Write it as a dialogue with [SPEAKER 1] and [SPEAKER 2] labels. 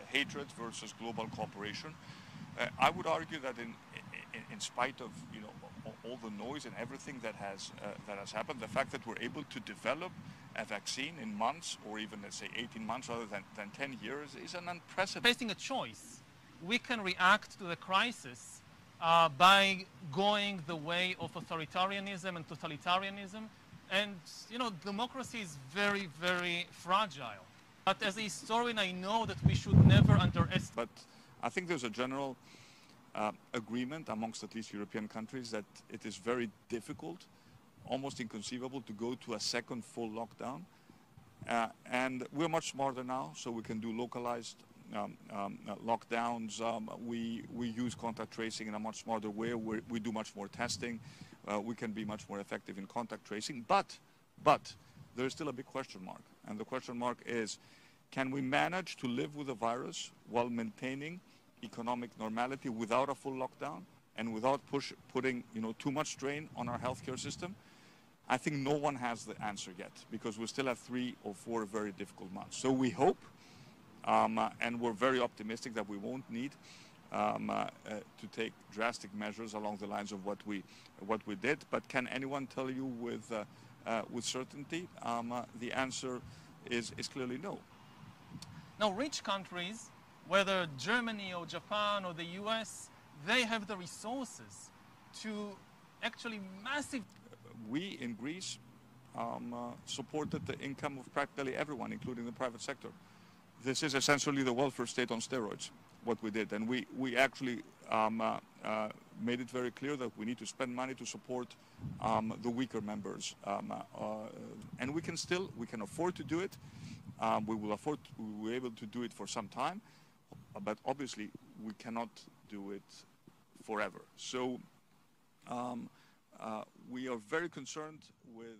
[SPEAKER 1] Hatred versus global cooperation. I would argue that in spite of all the noise and everything that has happened, the fact that we're able to develop a vaccine in months, or even let's say 18 months rather than 10 years, is an unprecedented.
[SPEAKER 2] Facing a choice, we can react to the crisis by going the way of authoritarianism and totalitarianism, and democracy is very, very fragile. But as a historian, I know that we should never underestimate.
[SPEAKER 1] But I think there's a general agreement amongst at least European countries that it is very difficult, almost inconceivable, to go to a second full lockdown. And we're much smarter now, so we can do localized lockdowns. We use contact tracing in a much smarter way. We do much more testing. We can be much more effective in contact tracing. But there is still a big question mark. And the question mark is, can we manage to live with the virus while maintaining economic normality without a full lockdown and without putting too much strain on our healthcare system? I think no one has the answer yet, because we still have 3 or 4 very difficult months. So we hope, and we're very optimistic, that we won't need to take drastic measures along the lines of what we did. But can anyone tell you with certainty? The answer is clearly no.
[SPEAKER 2] Now, rich countries, whether Germany or Japan or the US, they have the resources to actually massive.
[SPEAKER 1] We in Greece supported the income of practically everyone, including the private sector. This is essentially the welfare state on steroids, what we did. And we actually made it very clear that we need to spend money to support the weaker members. And we can afford to do it. We will be able to do it for some time, but obviously we cannot do it forever. So we are very concerned with